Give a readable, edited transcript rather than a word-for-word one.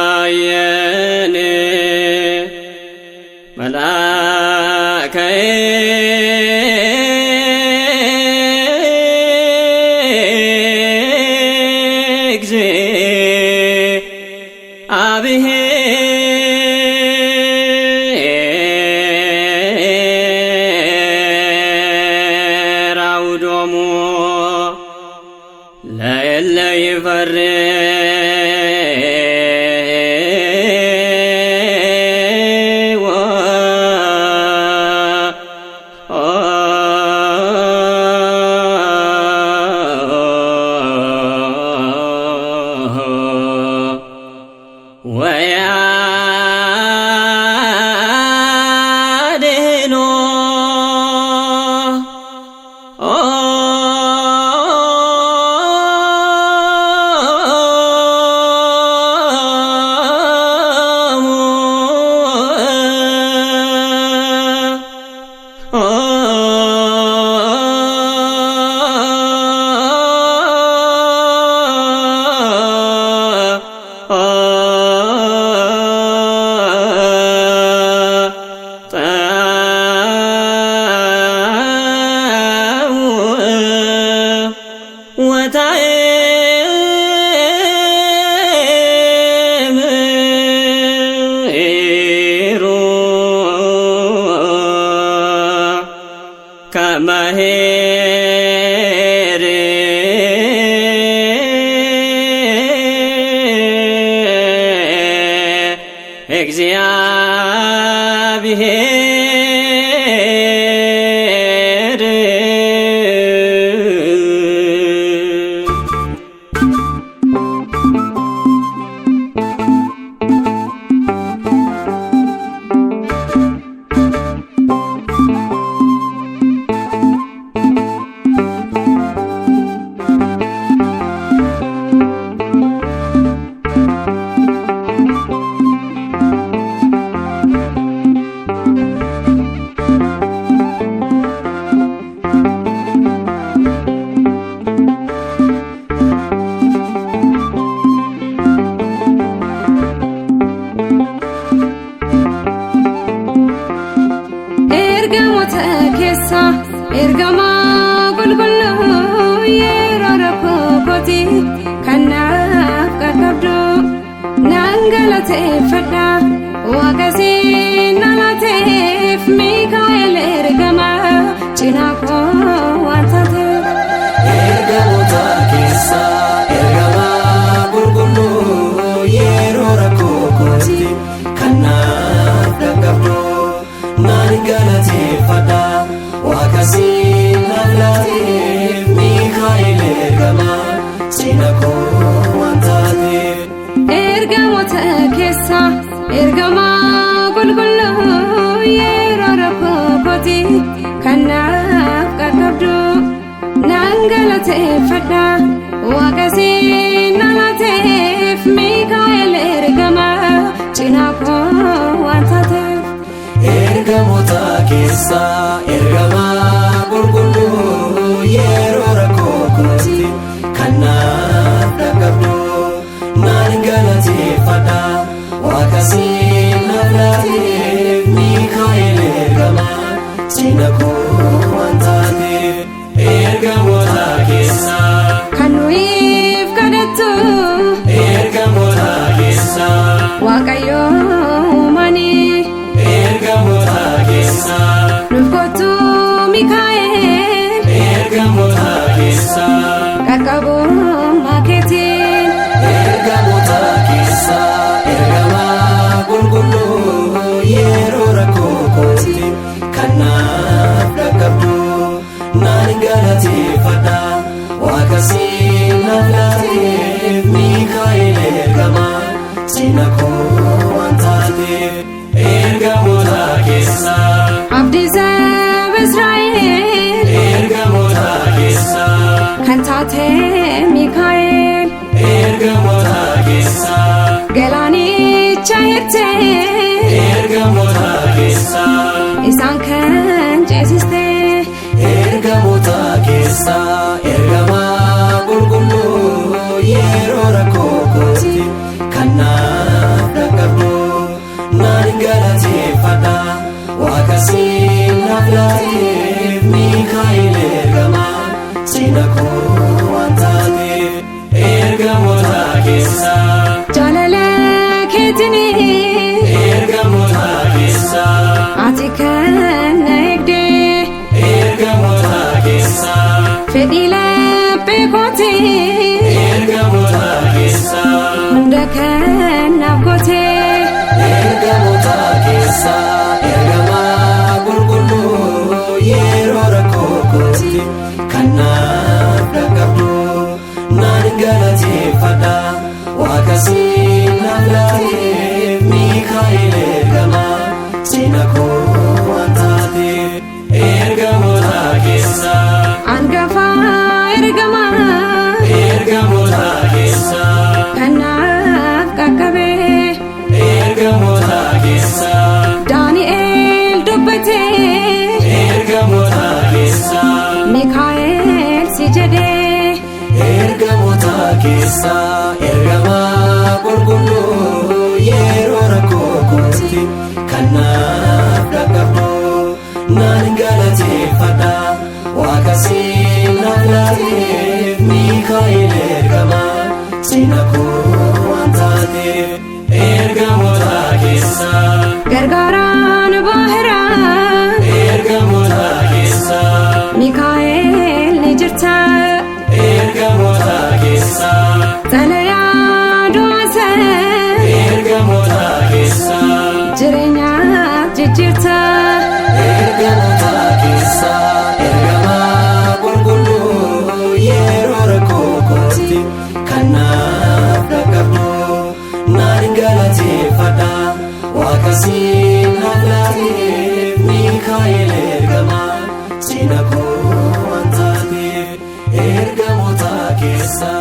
ይታየኔ መልአከ እግዚአብሔር አውዶሙ ለእለ ይፈርዎ ወያድኅኖ ወታእምሩ ከመ ኄር እግዚአብሔር ergama gulgullu yeroo kooti kanaaf qaqqabdu nangalateeffadha waaqasiin nalateef Mikaa'el ergama cinaa koo waan taateef ergamoota keessa ergama gulgullu yeroo kooti kanaaf qaqqabdu nangalateeffadha waaqasiin nalateef Mikaa'el ergama cinaa koo waan taateef ergamoota keessa ergama gulgullu yeroo kooti kanaaf qaqqabdu nangalateeffadha waaqasiin nalateef Mikaa'el ergama cinaa koo waan taateef ergamoota keessa ergama gulgullu yeroo kooti kanaaf qaqqabdu nangalateeffadha waaqasiin nalateef Mikaa'el ergama cinaa koo waan taateef ergamoota keessa kan nuyiif kadhattu ergamoota keessa waaqayyo uumanii ergamoota keessa nulkootu Mikaa'el ergamoota keessa qaqqabummaa keetiin ergamoota keessa ergama gulgullu yeroo kooti kanaaf qaqqabdu nangalateeffadha waaqasiin nalateef Mikaa'el ergama cinaa koo waan taateef ergamoota keessa abdiisa Israa'el ergamoota keessa kan taate Mikaa'el ergamoota keessa galaanicha hirtee ergamoota keessa isaan kan ceesiste ergamoota keessa ergama sina koo waan taateef ergamoota keessa jaalala keetini ergamoota keessa ati kan na eegde ergamoota keessa fedhii laphee kooti ergamoota keessa hunda kan naaf goote ergamoota keessa ergamaa qulqulluu yeroo rakkoo kootti kan naaf dhaqqabdu naan galateeffadha waaqa naaf laateef Miikaa'el ergamaa sina koo waan taateef ergamoota keessa hangafa ergamaa ergamoota keessa kan naaf qaqqabe ergamoota keessa Daani'el dubbate ergamoota keessa Miikaa'el si jedhe ergamoota keessa ergamaa qulqulluu yeroo rakkoo kootti kan naaf dhaqqabdu naan galateeffadha waaqa naaf laateef Miikaa'el ergamaa sina koo waan taateef ergamoota keessa gargaaraan baahiraa ergamoota keessa Miikaa'el ni jirta ergamoota keessa xalayaa du'aasa ergamoota keessa jireenyaaf jijjiirta ergamoota keessa ergamaa qulqulluu yeroo rakkoo kootti kan naaf dhaqqabdu naan galateeffadha waaqa naaf laateef Miikaa'el ergamaa sina koo waan taateef ergamoota keessa